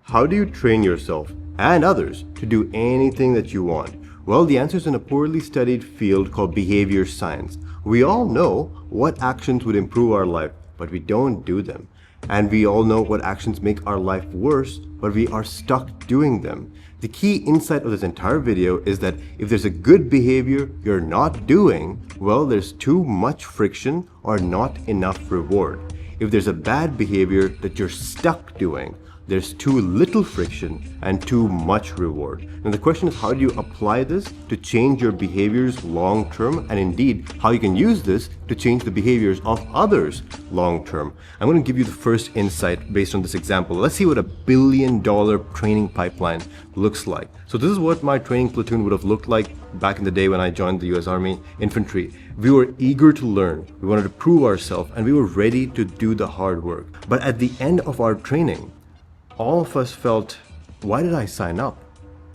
How do you train yourself and others to do anything that you want? Well, the answer is in a poorly studied field called behavior science. We all know what actions would improve our life, but we don't do them. And we all know what actions make our life worse, but we are stuck doing them. The key insight of this entire video is that if there's a good behavior you're not doing, well, there's too much friction or not enough reward. If there's a bad behavior that you're stuck doing, there's too little friction and too much reward. Now the question is, how do you apply this to change your behaviors long term, and indeed how you can use this to change the behaviors of others long term. I'm going to give you the first insight based on this example. Let's see what $1 billion training pipeline looks like. So this is what my training platoon would have looked like back in the day when I joined the US Army Infantry. We were eager to learn, we wanted to prove ourselves, and we were ready to do the hard work. But at the end of our training, all of us felt, why did I sign up?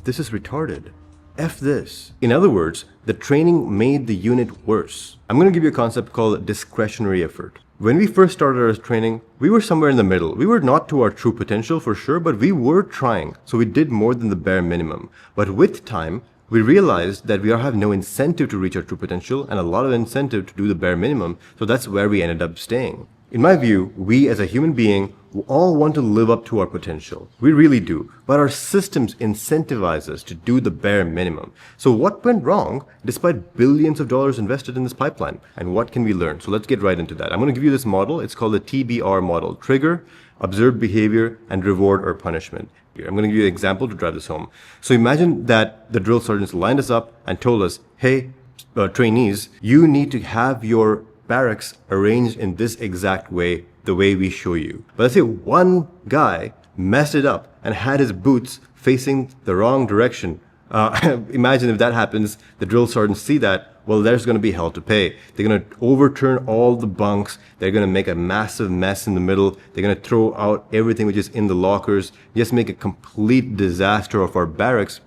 This is retarded. F this. In other words, the training made the unit worse. I'm going to give you a concept called discretionary effort. When we first started our training, we were somewhere in the middle. We were not to our true potential for sure, but we were trying. So we did more than the bare minimum. But with time, we realized that we have no incentive to reach our true potential and a lot of incentive to do the bare minimum. So that's where we ended up staying. In my view, we as a human being all want to live up to our potential. We really do. But our systems incentivize us to do the bare minimum. So what went wrong despite billions of dollars invested in this pipeline? And what can we learn? So let's get right into that. I'm going to give you this model. It's called the TBR model: trigger, observed behavior, and reward or punishment. I'm going to give you an example to drive this home. So imagine that the drill sergeants lined us up and told us, hey, trainees, you need to have your barracks arranged in this exact way, the way we show you. But let's say one guy messed it up and had his boots facing the wrong direction. Imagine if that happens, the drill sergeants see that, well, there's going to be hell to pay. They're going to overturn all the bunks. They're going to make a massive mess in the middle. They're going to throw out everything which is in the lockers, just make a complete disaster of our barracks,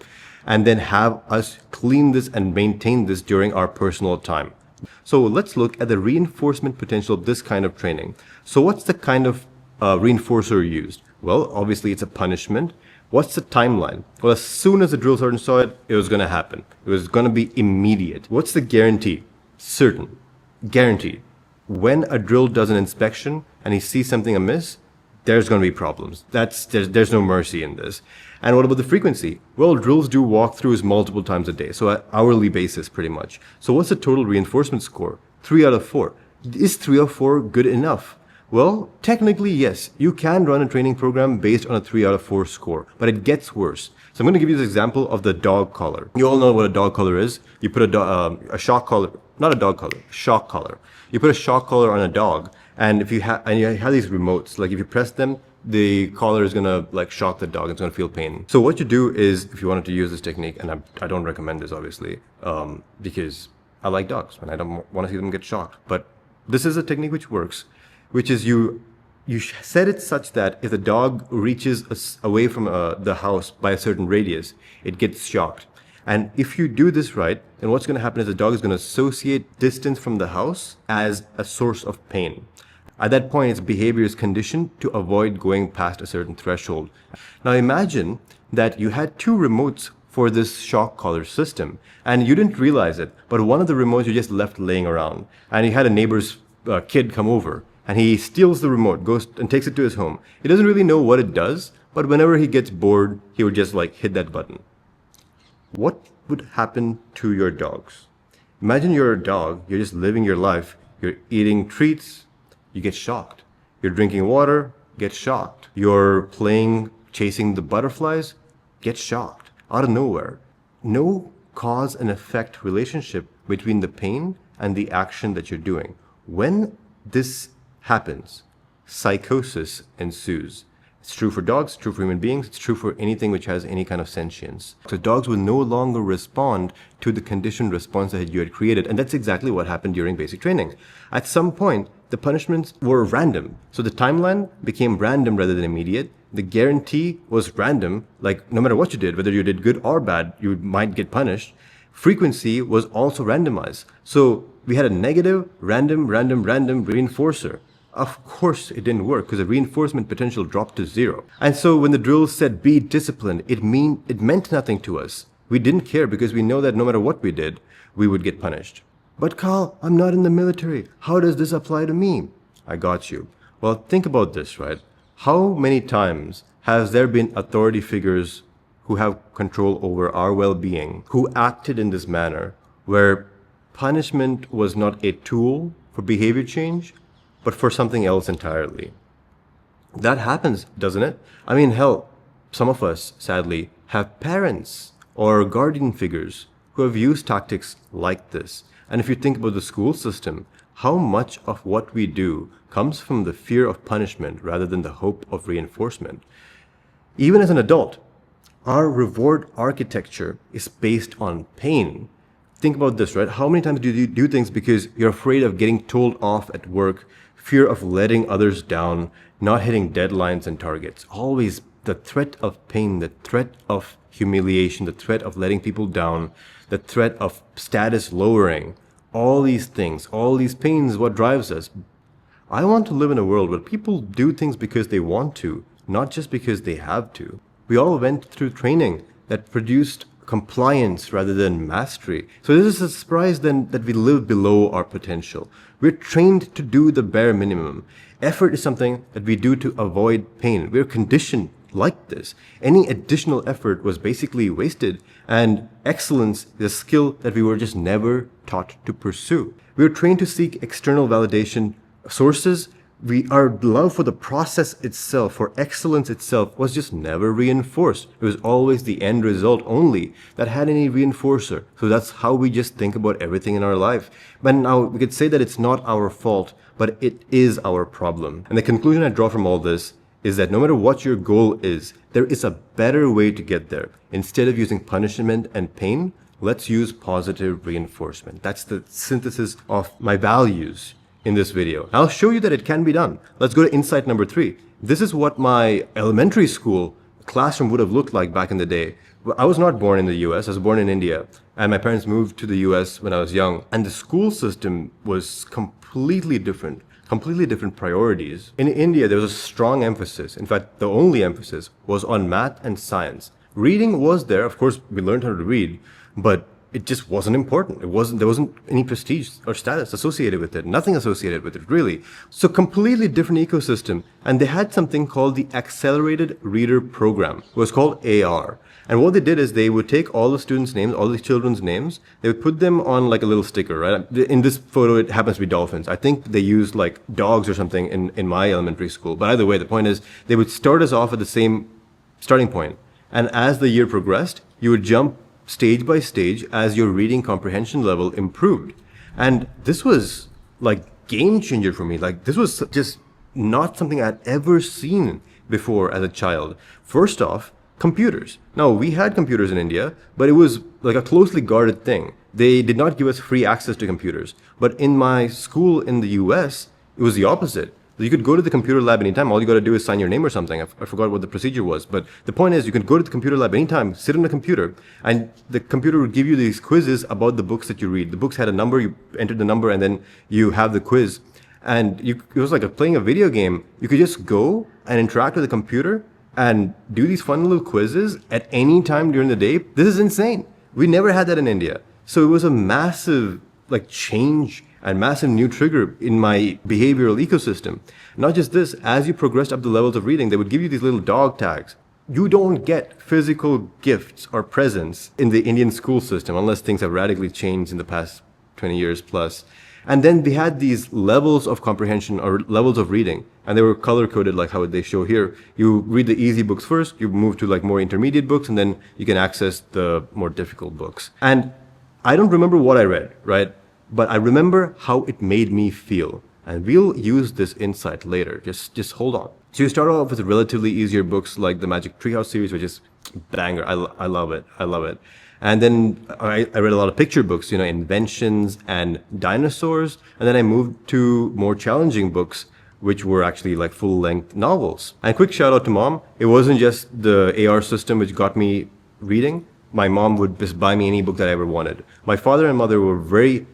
and then have us clean this and maintain this during our personal time. So let's look at the reinforcement potential of this kind of training. So what's the kind of reinforcer used? Well, obviously it's a punishment. What's the timeline? Well, as soon as the drill sergeant saw it, it was going to happen. It was going to be immediate. What's the guarantee? Certain. Guaranteed. When a drill does an inspection and he sees something amiss, there's going to be problems. There's no mercy in this. And what about the frequency? Well, drills do walkthroughs multiple times a day, so at hourly basis pretty much. So what's the total reinforcement score? 3 out of 4. Is 3 out of 4 good enough? Well, technically yes. You can run a training program based on a 3 out of 4 score, but it gets worse. So I'm going to give you this example of the dog collar. You all know what a dog collar is. You put a shock collar, not a dog collar, shock collar. You put a shock collar on a dog, and if you have these remotes, like if you press them, the collar is gonna like shock the dog. It's gonna feel pain. So what you do is, if you wanted to use this technique, and I don't recommend this obviously, because I like dogs and I don't want to see them get shocked. But this is a technique which works, which is you set it such that if the dog reaches away from the house by a certain radius, it gets shocked. And if you do this right, then what's going to happen is the dog is going to associate distance from the house as a source of pain. At that point, its behavior is conditioned to avoid going past a certain threshold. Now imagine that you had 2 remotes for this shock collar system, and you didn't realize it, but one of the remotes you just left laying around, and you had a neighbor's kid come over, and he steals the remote, goes and takes it to his home. He doesn't really know what it does, but whenever he gets bored, he would just like hit that button. What would happen to your dogs? Imagine you're a dog, you're just living your life, you're eating treats, you get shocked. You're drinking water, get shocked. You're playing, chasing the butterflies, get shocked. Out of nowhere. No cause and effect relationship between the pain and the action that you're doing. When this happens, psychosis ensues. It's true for dogs, it's true for human beings, it's true for anything which has any kind of sentience. So dogs will no longer respond to the conditioned response that you had created, and that's exactly what happened during basic training. At some point, the punishments were random. So the timeline became random rather than immediate. The guarantee was random, like no matter what you did, whether you did good or bad, you might get punished. Frequency was also randomized. So we had a negative, random reinforcer. Of course it didn't work because the reinforcement potential dropped to zero. And so when the drill said be disciplined, it meant nothing to us. We didn't care because we know that no matter what we did, we would get punished. But Carl, I'm not in the military. How does this apply to me? I got you. Well, think about this, right? How many times has there been authority figures who have control over our well-being, who acted in this manner, where punishment was not a tool for behavior change, but for something else entirely? That happens, doesn't it? I mean, hell, some of us, sadly, have parents or guardian figures who have used tactics like this. And if you think about the school system, how much of what we do comes from the fear of punishment rather than the hope of reinforcement? Even as an adult, our reward architecture is based on pain. Think about this, right? How many times do you do things because you're afraid of getting told off at work, fear of letting others down, not hitting deadlines and targets? Always the threat of pain, the threat of humiliation, the threat of letting people down, the threat of status lowering. All these things, all these pains, what drives us. I want to live in a world where people do things because they want to, not just because they have to. We all went through training that produced compliance rather than mastery. So this is a surprise then that we live below our potential. We're trained to do the bare minimum. Effort is something that we do to avoid pain. We're conditioned like this. Any additional effort was basically wasted, and excellence is a skill that we were just never taught to pursue. We were trained to seek external validation sources. Our love for the process itself, for excellence itself, was just never reinforced. It was always the end result only that had any reinforcer. So that's how we just think about everything in our life. But now we could say that it's not our fault, but it is our problem. And the conclusion I draw from all this is that no matter what your goal is, there is a better way to get there. Instead of using punishment and pain, let's use positive reinforcement. That's the synthesis of my values in this video. I'll show you that it can be done. Let's go to insight number 3. This is what my elementary school classroom would have looked like back in the day. I was not born in the US, I was born in India, and my parents moved to the US when I was young, and the school system was completely different priorities. In India, there was a strong emphasis, in fact, the only emphasis was on math and science. Reading was there, of course, we learned how to read, but it just wasn't important. There wasn't any prestige or status associated with it, nothing associated with it, really. So completely different ecosystem. And they had something called the Accelerated Reader Program. It was called AR. And what they did is they would take all the students' names, all the children's names, they would put them on like a little sticker, right? In this photo, it happens to be dolphins. I think they used like dogs or something in my elementary school. But either way, the point is they would start us off at the same starting point. And as the year progressed, you would jump stage by stage as your reading comprehension level improved. And this was like game changer for me. Like this was just not something I'd ever seen before as a child. First off, computers. Now, we had computers in India, but it was like a closely guarded thing. They did not give us free access to computers. But in my school in the US, it was the opposite. You could go to the computer lab anytime. All you got to do is sign your name or something. I forgot what the procedure was. But the point is, you can go to the computer lab anytime, sit on the computer, and the computer would give you these quizzes about the books that you read. The books had a number, you entered the number, and then you have the quiz. And it was like playing a video game. You could just go and interact with the computer and do these fun little quizzes at any time during the day. This is insane. We never had that in India. So it was a massive change and massive new trigger in my behavioral ecosystem. Not just this, as you progressed up the levels of reading, they would give you these little dog tags. You don't get physical gifts or presents in the Indian school system unless things have radically changed in the past 20 years plus. And then they had these levels of comprehension or levels of reading, and they were color coded like how they show here. You read the easy books first, you move to more intermediate books, and then you can access the more difficult books. And I don't remember what I read, right? But I remember how it made me feel. And we'll use this insight later. Just hold on. So you start off with relatively easier books like the Magic Treehouse series, which is banger. I love it. I love it. And then I read a lot of picture books, inventions and dinosaurs. And then I moved to more challenging books, which were actually full-length novels. And quick shout out to Mom. It wasn't just the AR system which got me reading. My mom would just buy me any book that I ever wanted. My father and mother were very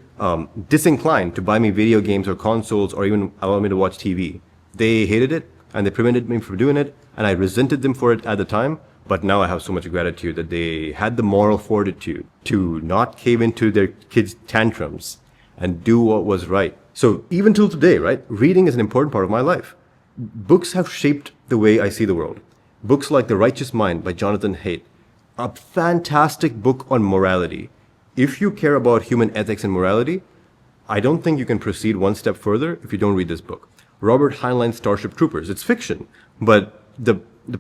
disinclined to buy me video games or consoles or even allow me to watch TV. They hated it and they prevented me from doing it, and I resented them for it at the time. But now I have so much gratitude that they had the moral fortitude to not cave into their kids' tantrums and do what was right. So even till today, right, reading is an important part of my life. Books have shaped the way I see the world. Books like The Righteous Mind by Jonathan Haidt, a fantastic book on morality. If you care about human ethics and morality, I don't think you can proceed one step further if you don't read this book. Robert Heinlein's Starship Troopers, it's fiction, but the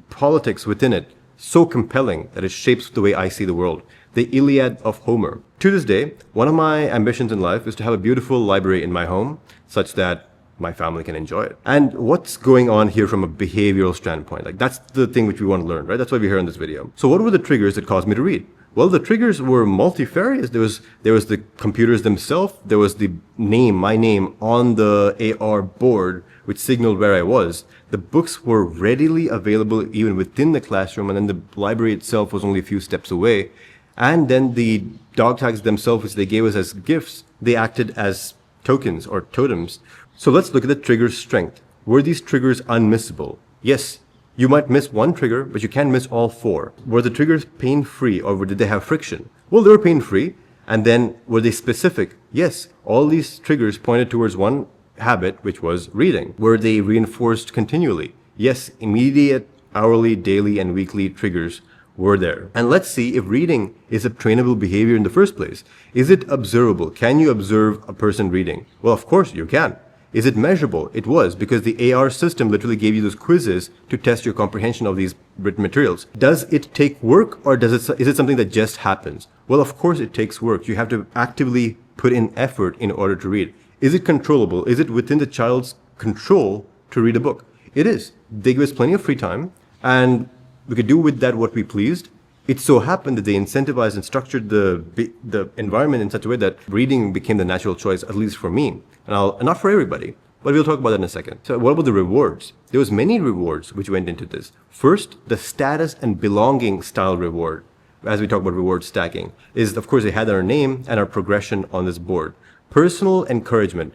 politics within it, so compelling that it shapes the way I see the world. The Iliad of Homer. To this day, one of my ambitions in life is to have a beautiful library in my home, such that my family can enjoy it. And what's going on here from a behavioral standpoint? Like, that's the thing which we want to learn, right? That's why we're here in this video. So what were the triggers that caused me to read? Well, the triggers were multifarious. There was the computers themselves. There was the name, my name, on the AR board, which signaled where I was. The books were readily available even within the classroom, and then the library itself was only a few steps away. And then the dog tags themselves, which they gave us as gifts, they acted as tokens or totems. So let's look at the trigger's strength. Were these triggers unmissable? Yes. You might miss one trigger, but you can't miss all four. Were the triggers pain-free, or did they have friction? Well, they were pain-free. And then were they specific? Yes. All these triggers pointed towards one habit, which was reading. Were they reinforced continually? Yes. Immediate, hourly, daily, and weekly triggers were there. And let's see if reading is a trainable behavior in the first place. Is it observable? Can you observe a person reading? Well, of course you can. Is it measurable? It was, because the AR system literally gave you those quizzes to test your comprehension of these written materials. Does it take work, or is it something that just happens? Well, of course it takes work. You have to actively put in effort in order to read. Is it controllable? Is it within the child's control to read a book? It is. They give us plenty of free time, and we could do with that what we pleased. It so happened that they incentivized and structured the environment in such a way that reading became the natural choice, at least for me. And not for everybody, but we'll talk about that in a second. So what about the rewards? There was many rewards which went into this. First, the status and belonging style reward, as we talk about reward stacking, is, of course, they had our name and our progression on this board. Personal encouragement,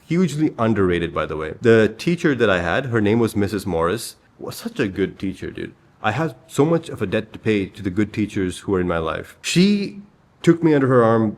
hugely underrated, by the way. The teacher that I had, her name was Mrs. Morris, was such a good teacher, dude. I have so much of a debt to pay to the good teachers who are in my life. She took me under her arm,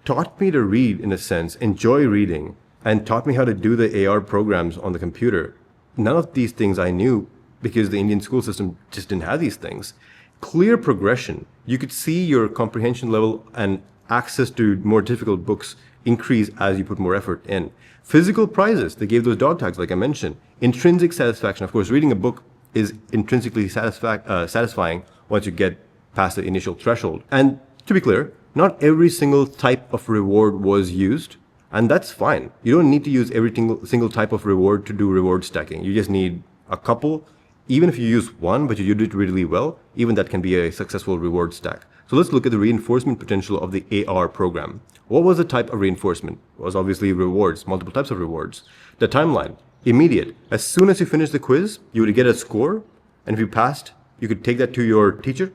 taught me to read, in a sense, enjoy reading, and taught me how to do the AR programs on the computer. None of these things I knew because the Indian school system just didn't have these things. Clear progression. You could see your comprehension level and access to more difficult books increase as you put more effort in. Physical prizes. They gave those dog tags, like I mentioned. Intrinsic satisfaction. Of course, reading a book is intrinsically satisfying once you get past the initial threshold. And to be clear, not every single type of reward was used, and that's fine. You don't need to use every single type of reward to do reward stacking. You just need a couple. Even if you use one, but you do it really well, even that can be a successful reward stack. So let's look at the reinforcement potential of the AR program. What was the type of reinforcement? It was obviously rewards, multiple types of rewards. The timeline, immediate. As soon as you finish the quiz, you would get a score, and if you passed, you could take that to your teacher.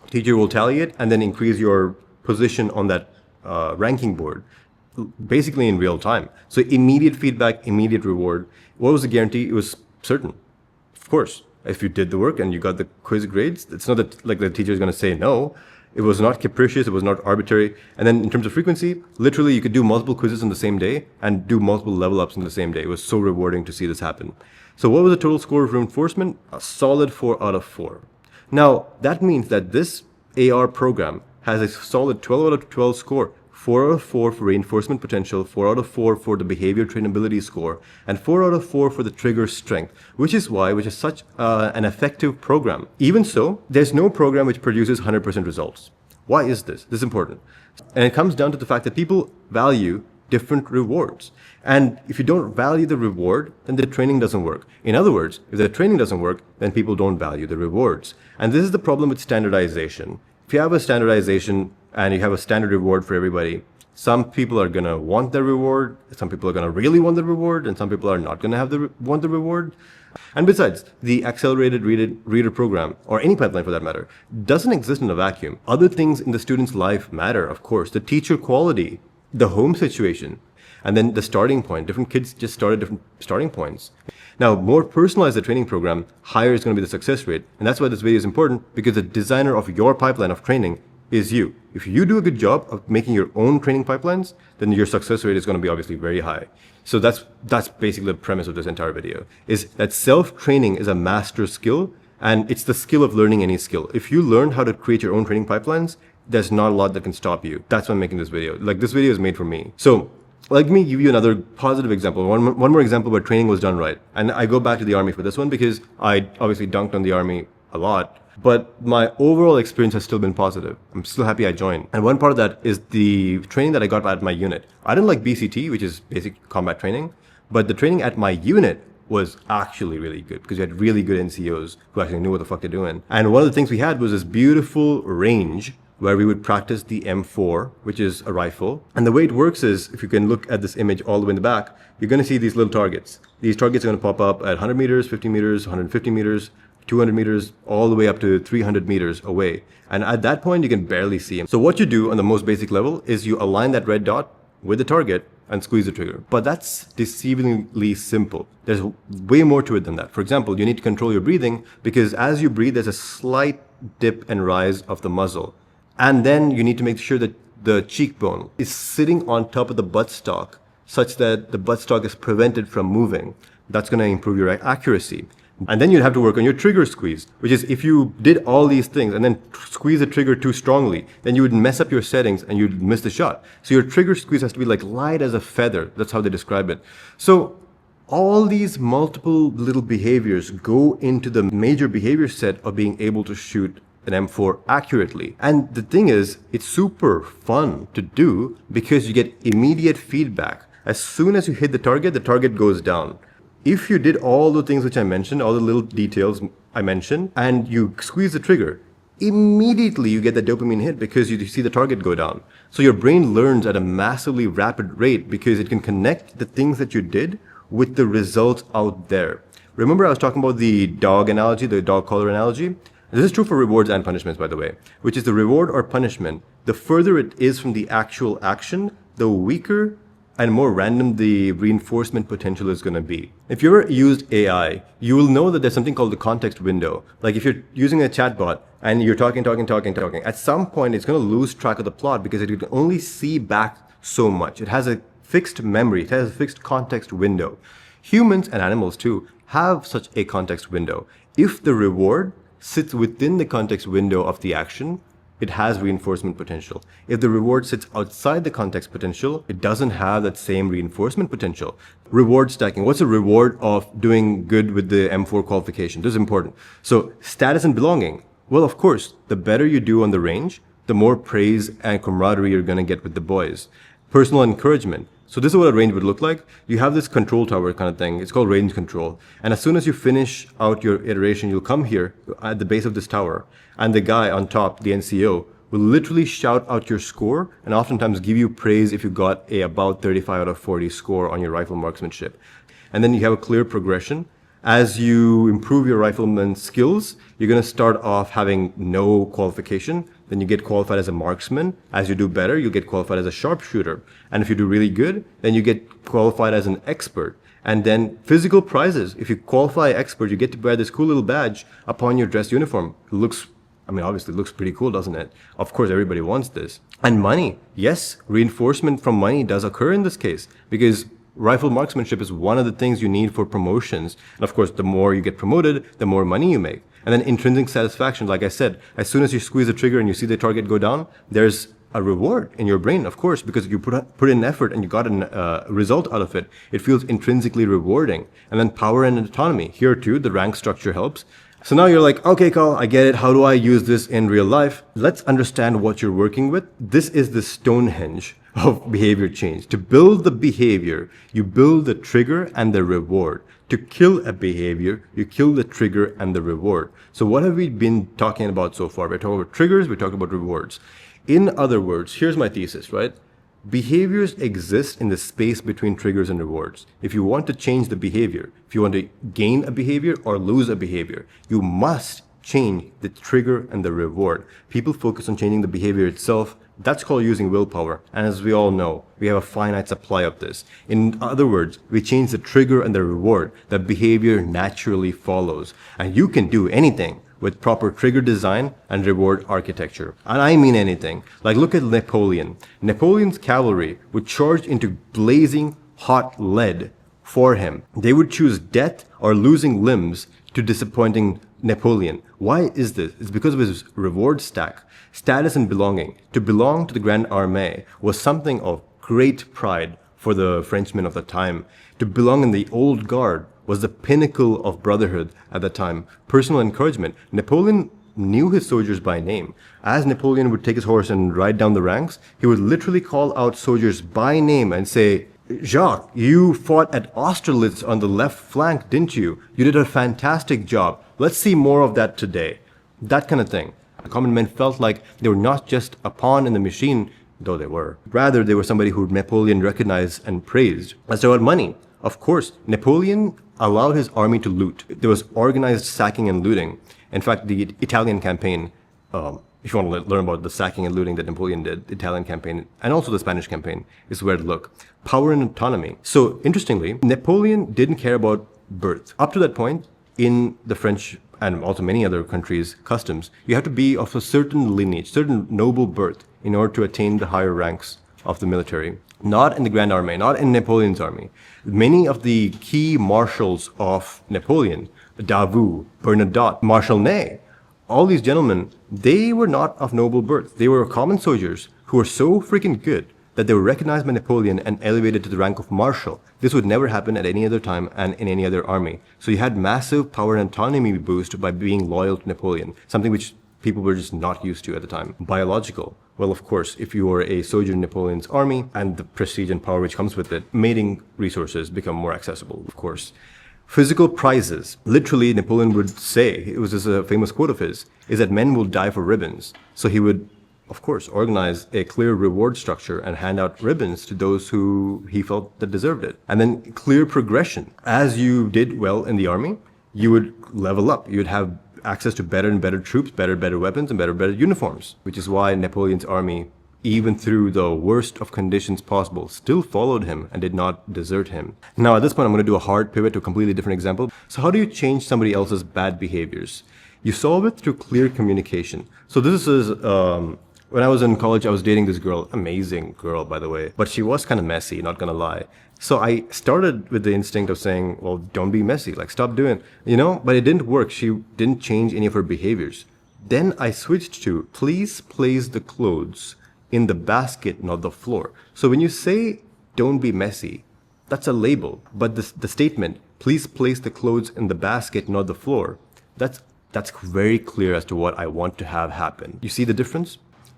Teacher will tally it and then increase your position on that ranking board, basically in real time. So immediate feedback, immediate reward. What was the guarantee? It was certain. Of course, if you did the work and you got the quiz grades, it's not that like the teacher is going to say no. It was not capricious. It was not arbitrary. And then in terms of frequency, literally you could do multiple quizzes in the same day and do multiple level ups in the same day. It was so rewarding to see this happen. So what was the total score of reinforcement? A solid 4 out of 4. Now, that means that this AR program has a solid 12 out of 12 score. 4 out of 4 for reinforcement potential, 4 out of 4 for the behavior trainability score, and 4 out of 4 for the trigger strength, which is such an effective program. Even so, there's no program which produces 100% results. Why is this? This is important. And it comes down to the fact that people value different rewards. And if you don't value the reward, then the training doesn't work. In other words, if the training doesn't work, then people don't value the rewards. And this is the problem with standardization. If you have a standardization and you have a standard reward for everybody, some people are going to want the reward, some people are going to really want the reward, and some people are not going to want the reward. And besides, the accelerated reader program, or any pipeline for that matter, doesn't exist in a vacuum. Other things in the student's life matter, of course. The teacher quality the home situation, and then the starting point. Different kids just start at different starting points. Now, more personalized the training program, higher is going to be the success rate. And that's why this video is important, because the designer of your pipeline of training is you. If you do a good job of making your own training pipelines, then your success rate is going to be obviously very high. So that's basically the premise of this entire video, is that self-training is a master skill, and it's the skill of learning any skill. If you learn how to create your own training pipelines, there's not a lot that can stop you. That's why I'm making this video. Like, this video is made for me. So let me give you another positive example. One more example where training was done right. And I go back to the Army for this one because I obviously dunked on the Army a lot. But my overall experience has still been positive. I'm still happy I joined. And one part of that is the training that I got at my unit. I didn't like BCT, which is basic combat training, but the training at my unit was actually really good because we had really good NCOs who actually knew what the fuck they're doing. And one of the things we had was this beautiful range where we would practice the M4, which is a rifle. And the way it works is, if you can look at this image all the way in the back, you're going to see these little targets. These targets are going to pop up at 100 meters, 50 meters, 150 meters, 200 meters, all the way up to 300 meters away. And at that point, you can barely see them. So what you do on the most basic level is you align that red dot with the target and squeeze the trigger. But that's deceivingly simple. There's way more to it than that. For example, you need to control your breathing because as you breathe, there's a slight dip and rise of the muzzle. And then you need to make sure that the cheekbone is sitting on top of the buttstock such that the buttstock is prevented from moving. That's going to improve your accuracy. And then you'd have to work on your trigger squeeze, which is if you did all these things and then squeeze the trigger too strongly, then you would mess up your settings and you'd miss the shot. So your trigger squeeze has to be like light as a feather. That's how they describe it. So all these multiple little behaviors go into the major behavior set of being able to shoot an M4 accurately. And the thing is, it's super fun to do because you get immediate feedback. As soon as you hit the target goes down. If you did all the things which I mentioned, all the little details I mentioned, and you squeeze the trigger, immediately you get the dopamine hit because you see the target go down. So your brain learns at a massively rapid rate because it can connect the things that you did with the results out there. Remember I was talking about the dog analogy, the dog collar analogy? This is true for rewards and punishments, by the way, which is the reward or punishment. The further it is from the actual action, the weaker and more random the reinforcement potential is going to be. If you ever used AI, you will know that there's something called the context window. Like if you're using a chatbot and you're talking, at some point it's going to lose track of the plot because it can only see back so much. It has a fixed memory. It has a fixed context window. Humans and animals too have such a context window. If the reward sits within the context window of the action, it has reinforcement potential. If the reward sits outside the context potential, it doesn't have that same reinforcement potential. Reward stacking. What's the reward of doing good with the M4 qualification? This is important. So status and belonging. Well, of course, the better you do on the range, the more praise and camaraderie you're going to get with the boys. Personal encouragement. So this is what a range would look like. You have this control tower kind of thing. It's called range control. And as soon as you finish out your iteration, you'll come here at the base of this tower. And the guy on top, the NCO, will literally shout out your score and oftentimes give you praise if you got a about 35 out of 40 score on your rifle marksmanship. And then you have a clear progression. As you improve your rifleman skills, you're going to start off having no qualification. Then you get qualified as a marksman. As you do better, you'll get qualified as a sharpshooter. And if you do really good, then you get qualified as an expert. And then physical prizes. If you qualify expert, you get to wear this cool little badge upon your dress uniform. It looks, obviously it looks pretty cool, doesn't it? Of course, everybody wants this. And money. Yes, reinforcement from money does occur in this case because rifle marksmanship is one of the things you need for promotions. And of course, the more you get promoted, the more money you make. And then intrinsic satisfaction, like I said, as soon as you squeeze the trigger and you see the target go down, there's a reward in your brain, of course, because you put in effort and you got a result out of it. It feels intrinsically rewarding. And then power and autonomy. Here too, the rank structure helps. So now you're like, okay, Carl, I get it. How do I use this in real life? Let's understand what you're working with. This is the Stonehenge of behavior change. To build the behavior, you build the trigger and the reward. To kill a behavior, you kill the trigger and the reward. So what have we been talking about so far? We're talking about triggers, we're talking about rewards. In other words, here's my thesis, right? Behaviors exist in the space between triggers and rewards. If you want to change the behavior, if you want to gain a behavior or lose a behavior, you must change the trigger and the reward. People focus on changing the behavior itself, That's called using willpower. And as we all know, we have a finite supply of this. In other words, we change the trigger and the reward. The behavior naturally follows. And you can do anything with proper trigger design and reward architecture. And I mean anything. Like look at Napoleon. Napoleon's cavalry would charge into blazing hot lead for him. They would choose death or losing limbs to disappointing Napoleon. Why is this? It's because of his reward stack. Status and belonging. To belong to the Grand Armée was something of great pride for the Frenchmen of the time. To belong in the old guard was the pinnacle of brotherhood at the time. Personal encouragement. Napoleon knew his soldiers by name. As Napoleon would take his horse and ride down the ranks, he would literally call out soldiers by name and say, Jacques, you fought at Austerlitz on the left flank, didn't you? You did a fantastic job. Let's see more of that today. That kind of thing. The common men felt like they were not just a pawn in the machine, though they were. Rather, they were somebody who Napoleon recognized and praised. Let's talk about money. Of course, Napoleon allowed his army to loot. There was organized sacking and looting. In fact, the Italian campaign, if you want to learn about the sacking and looting that Napoleon did, the Italian campaign, and also the Spanish campaign, is where to look. Power and autonomy. So, interestingly, Napoleon didn't care about birth. Up to that point, in the French and also many other countries' customs, you have to be of a certain lineage, certain noble birth, in order to attain the higher ranks of the military. Not in the Grand Army, not in Napoleon's army. Many of the key marshals of Napoleon, Davout, Bernadotte, Marshal Ney, all these gentlemen, they were not of noble birth. They were common soldiers who were so freaking good that they were recognized by Napoleon and elevated to the rank of marshal. This would never happen at any other time and in any other army. So you had massive power and autonomy boost by being loyal to Napoleon, something which people were just not used to at the time. Biological. Well, of course, if you were a soldier in Napoleon's army and the prestige and power which comes with it, mating resources become more accessible, of course. Physical prizes. Literally, Napoleon would say, it was just a famous quote of his, is that men will die for ribbons. So he would, of course, organize a clear reward structure and hand out ribbons to those who he felt that deserved it. And then clear progression. As you did well in the army, you would level up. You would have access to better and better troops, better weapons, and better uniforms. Which is why Napoleon's army, even through the worst of conditions possible, still followed him and did not desert him. Now, at this point, I'm going to do a hard pivot to a completely different example. So how do you change somebody else's bad behaviors? You solve it through clear communication. So this is, when I was in college, I was dating this girl, amazing girl, by the way, but she was kind of messy, not going to lie. So I started with the instinct of saying, well, don't be messy, like stop doing, but it didn't work. She didn't change any of her behaviors. Then I switched to, please place the clothes in the basket, not the floor. So when you say, don't be messy, that's a label. But the statement, please place the clothes in the basket, not the floor, that's very clear as to what I want to have happen. You see the difference?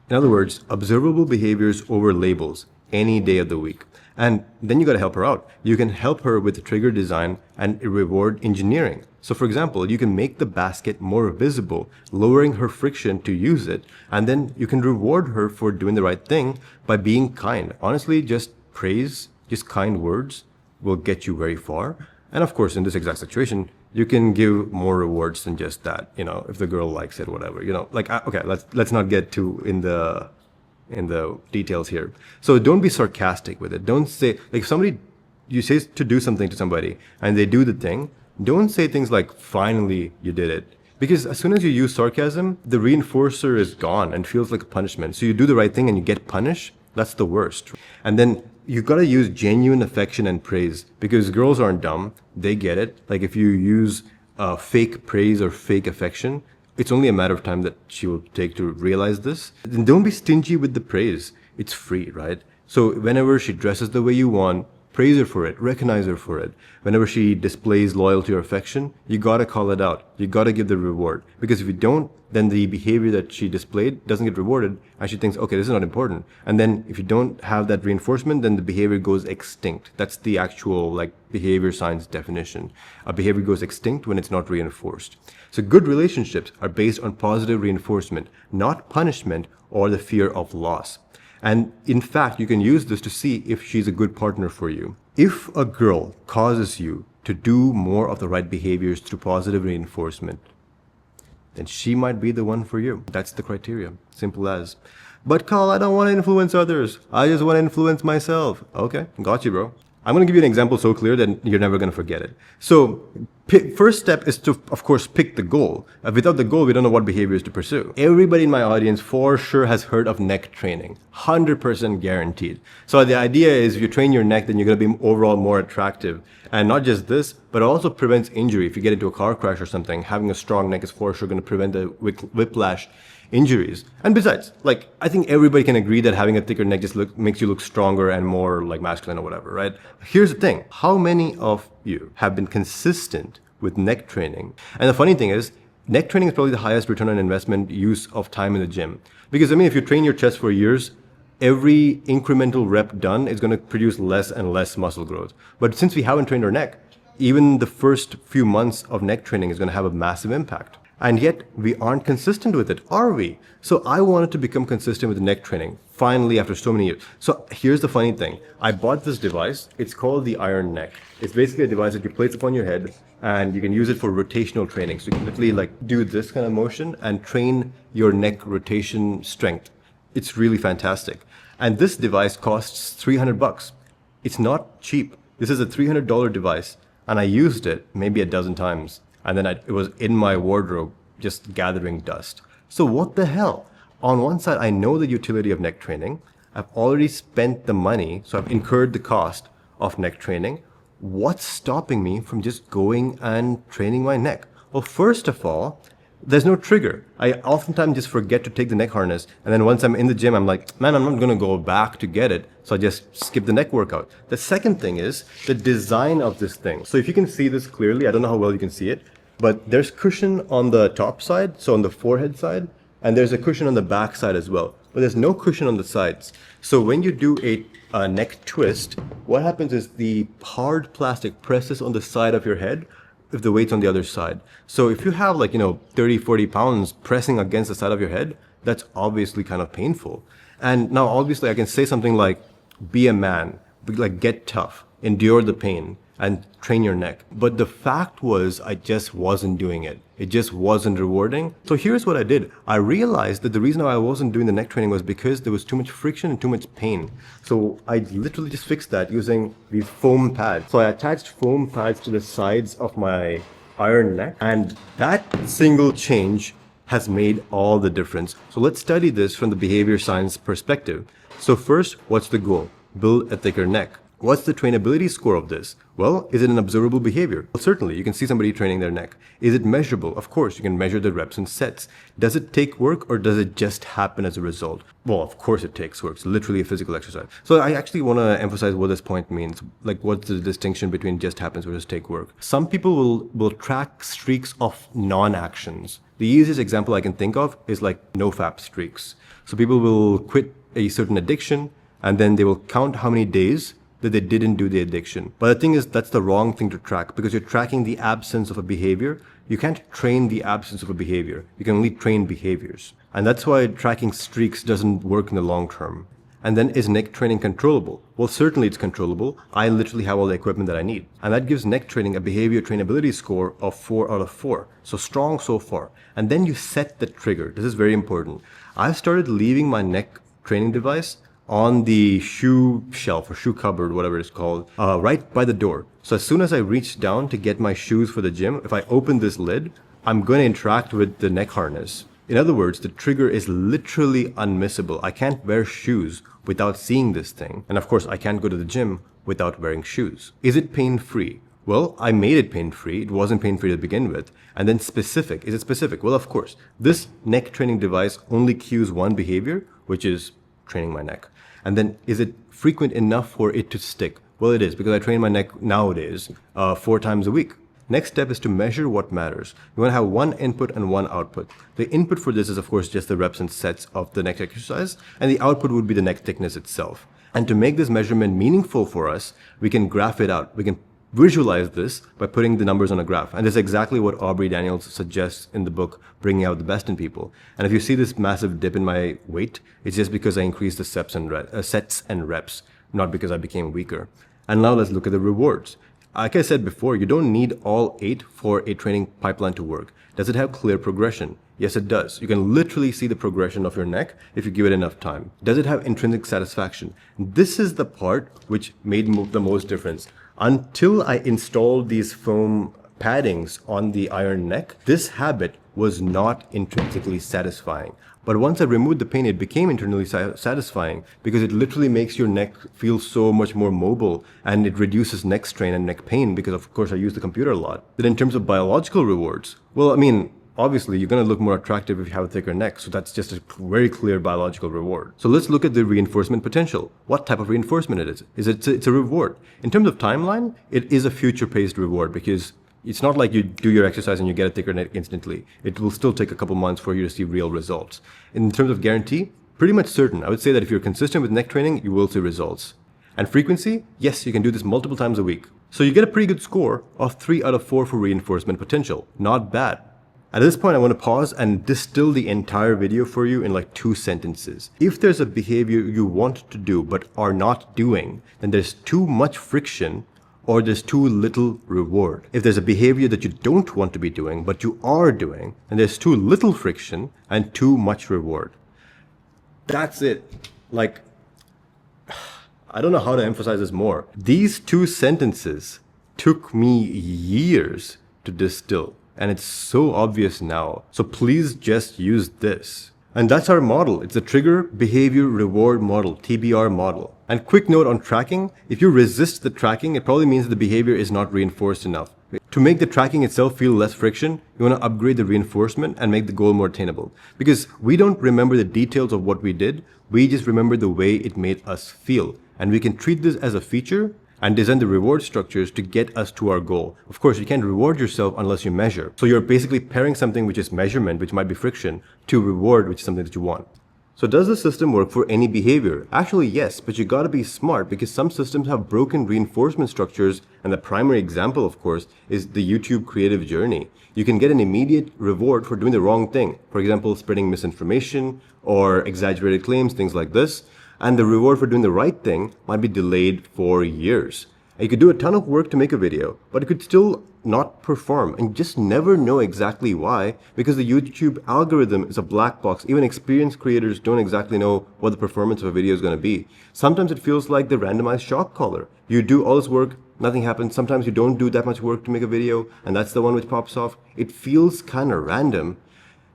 In other words, observable behaviors over labels any day of the week. And then you got to help her out. You can help her with trigger design and reward engineering. So for example, you can make the basket more visible, lowering her friction to use it. And then you can reward her for doing the right thing by being kind. Honestly, just praise, just kind words will get you very far. And of course, in this exact situation, you can give more rewards than just that. If the girl likes it, whatever, okay, let's not get too in the details here. So don't be sarcastic with it. Don't say, like, you say to do something to somebody and they do the thing, don't say things like, finally you did it. Because as soon as you use sarcasm, the reinforcer is gone and feels like a punishment. So you do the right thing and you get punished, that's the worst. And then you gotta use genuine affection and praise, because girls aren't dumb, they get it. Like if you use fake praise or fake affection, it's only a matter of time that she will take to realize this. Then don't be stingy with the praise. It's free, right? So whenever she dresses the way you want, praise her for it, recognize her for it. Whenever she displays loyalty or affection, you gotta call it out. You gotta give the reward. Because if you don't, then the behavior that she displayed doesn't get rewarded, and she thinks, okay, this is not important. And then if you don't have that reinforcement, then the behavior goes extinct. That's the actual behavior science definition. A behavior goes extinct when it's not reinforced. So good relationships are based on positive reinforcement, not punishment or the fear of loss. And in fact, you can use this to see if she's a good partner for you. If a girl causes you to do more of the right behaviors through positive reinforcement, then she might be the one for you. That's the criteria. Simple as. But Carl, I don't want to influence others. I just want to influence myself. Okay, got you, bro. I'm going to give you an example so clear that you're never going to forget it. So, first step is to, of course, pick the goal. Without the goal, we don't know what behaviors to pursue. Everybody in my audience for sure has heard of neck training. 100% guaranteed. So the idea is if you train your neck, then you're going to be overall more attractive. And not just this, but it also prevents injury. If you get into a car crash or something, having a strong neck is for sure going to prevent the whiplash injuries. And besides, like, I think everybody can agree that having a thicker neck just makes you look stronger and more like masculine or whatever, right? Here's the thing. How many of you have been consistent with neck training? And the funny thing is, neck training is probably the highest return on investment use of time in the gym. Because I mean, if you train your chest for years, every incremental rep done is going to produce less and less muscle growth. But since we haven't trained our neck, even the first few months of neck training is going to have a massive impact. And yet we aren't consistent with it, are we? So I wanted to become consistent with the neck training, finally, after so many years. So here's the funny thing. I bought this device. It's called the Iron Neck. It's basically a device that you place upon your head and you can use it for rotational training. So you can literally like do this kind of motion and train your neck rotation strength. It's really fantastic. And this device costs $300. It's not cheap. This is a $300 device and I used it maybe a dozen times. And then it was in my wardrobe, just gathering dust. So what the hell? On one side, I know the utility of neck training. I've already spent the money, so I've incurred the cost of neck training. What's stopping me from just going and training my neck? Well, first of all, there's no trigger. I oftentimes just forget to take the neck harness. And then once I'm in the gym, I'm like, man, I'm not going to go back to get it. So I just skip the neck workout. The second thing is the design of this thing. So if you can see this clearly, I don't know how well you can see it, but there's cushion on the top side, so on the forehead side, and there's a cushion on the back side as well. But there's no cushion on the sides. So when you do a neck twist, what happens is the hard plastic presses on the side of your head if the weight's on the other side. So if you have 30, 40 pounds pressing against the side of your head, that's obviously kind of painful. And now obviously I can say something like, be a man, like get tough, endure the pain, and train your neck. But the fact was, I just wasn't doing it. It just wasn't rewarding. So here's what I did. I realized that the reason why I wasn't doing the neck training was because there was too much friction and too much pain. So I literally just fixed that using these foam pads. So I attached foam pads to the sides of my iron neck, and that single change has made all the difference. So let's study this from the behavior science perspective. So first, what's the goal? Build a thicker neck. What's the trainability score of this? Well, is it an observable behavior? Well, certainly, you can see somebody training their neck. Is it measurable? Of course, you can measure the reps and sets. Does it take work or does it just happen as a result? Well, of course it takes work. It's literally a physical exercise. So I actually want to emphasize what this point means. Like, what's the distinction between just happens versus take work? Some people will track streaks of non-actions. The easiest example I can think of is like no-fap streaks. So people will quit a certain addiction and then they will count how many days that they didn't do the addiction. But the thing is, that's the wrong thing to track because you're tracking the absence of a behavior. You can't train the absence of a behavior. You can only train behaviors. And that's why tracking streaks doesn't work in the long term. And then, is neck training controllable? Well, certainly it's controllable. I literally have all the equipment that I need. And that gives neck training a behavior trainability score of 4 out of 4. So strong so far. And then you set the trigger. This is very important. I've started leaving my neck training device on the shoe shelf or shoe cupboard, whatever it's called, right by the door. So as soon as I reach down to get my shoes for the gym, if I open this lid, I'm going to interact with the neck harness. In other words, the trigger is literally unmissable. I can't wear shoes without seeing this thing. And of course, I can't go to the gym without wearing shoes. Is it pain-free? Well, I made it pain-free. It wasn't pain-free to begin with. And then specific. Is it specific? Well, of course. This neck training device only cues one behavior, which is training my neck. And then, is it frequent enough for it to stick? Well, it is, because I train my neck nowadays 4 times a week. Next step is to measure what matters. You want to have one input and one output. The input for this is, of course, just the reps and sets of the neck exercise, and the output would be the neck thickness itself. And to make this measurement meaningful for us, we can graph it out. We can visualize this by putting the numbers on a graph. And this is exactly what Aubrey Daniels suggests in the book, Bringing Out the Best in People. And if you see this massive dip in my weight, it's just because I increased the sets and reps, not because I became weaker. And now let's look at the rewards. Like I said before, you don't need all 8 for a training pipeline to work. Does it have clear progression? Yes, it does. You can literally see the progression of your neck if you give it enough time. Does it have intrinsic satisfaction? This is the part which made the most difference. Until I installed these foam paddings on the iron neck, this habit was not intrinsically satisfying. But once I removed the pain, it became internally satisfying because it literally makes your neck feel so much more mobile, and it reduces neck strain and neck pain because, of course, I use the computer a lot. Then in terms of biological rewards, well, I mean, obviously, you're going to look more attractive if you have a thicker neck, so that's just a very clear biological reward. So let's look at the reinforcement potential. What type of reinforcement it is? It's a reward. In terms of timeline, it is a future-paced reward because it's not like you do your exercise and you get a thicker neck instantly. It will still take a couple months for you to see real results. In terms of guarantee, pretty much certain. I would say that if you're consistent with neck training, you will see results. And frequency, yes, you can do this multiple times a week. So you get a pretty good score of 3 out of 4 for reinforcement potential. Not bad. At this point, I want to pause and distill the entire video for you in like 2 sentences. If there's a behavior you want to do but are not doing, then there's too much friction or there's too little reward. If there's a behavior that you don't want to be doing but you are doing, then there's too little friction and too much reward. That's it. Like, I don't know how to emphasize this more. These 2 sentences took me years to distill. And it's so obvious now. So please just use this. And that's our model. It's a trigger behavior reward model, TBR model. And quick note on tracking, if you resist the tracking, it probably means the behavior is not reinforced enough. To make the tracking itself feel less friction, you want to upgrade the reinforcement and make the goal more attainable. Because we don't remember the details of what we did, we just remember the way it made us feel. And we can treat this as a feature and design the reward structures to get us to our goal. Of course, you can't reward yourself unless you measure. So you're basically pairing something which is measurement, which might be friction, to reward, which is something that you want. So does the system work for any behavior? Actually, yes, but you gotta be smart because some systems have broken reinforcement structures, and the primary example, of course, is the YouTube creative journey. You can get an immediate reward for doing the wrong thing. For example, spreading misinformation or exaggerated claims, things like this. And the reward for doing the right thing might be delayed for years. And you could do a ton of work to make a video, but it could still not perform and just never know exactly why, because the YouTube algorithm is a black box. Even experienced creators don't exactly know what the performance of a video is going to be. Sometimes it feels like the randomized shock collar. You do all this work, nothing happens. Sometimes you don't do that much work to make a video, and that's the one which pops off. It feels kind of random.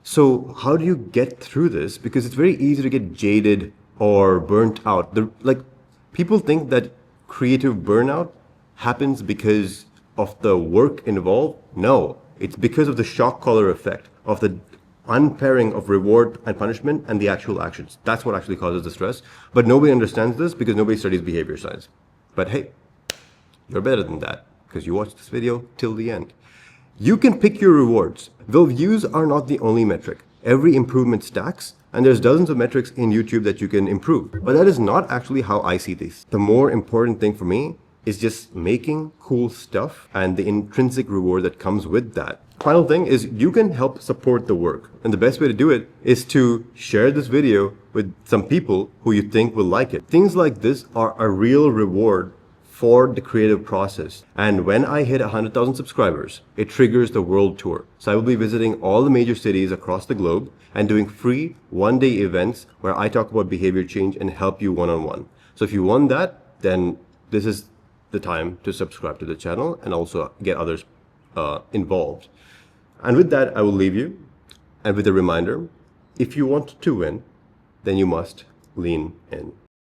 So how do you get through this? Because it's very easy to get jaded or burnt out. People think that creative burnout happens because of the work involved. No, it's because of the shock collar effect, of the unpairing of reward and punishment and the actual actions. That's what actually causes the stress. But nobody understands this because nobody studies behavior science. But hey, you're better than that because you watched this video till the end. You can pick your rewards. Though views are not the only metric. Every improvement stacks, and there's dozens of metrics in YouTube that you can improve. But that is not actually how I see this. The more important thing for me is just making cool stuff and the intrinsic reward that comes with that. Final thing is you can help support the work. And the best way to do it is to share this video with some people who you think will like it. Things like this are a real reward for the creative process. And when I hit 100,000 subscribers, it triggers the world tour. So I will be visiting all the major cities across the globe and doing free one-day events where I talk about behavior change and help you one-on-one. So if you want that, then this is the time to subscribe to the channel and also get others involved. And with that, I will leave you. And with a reminder, if you want to win, then you must lean in.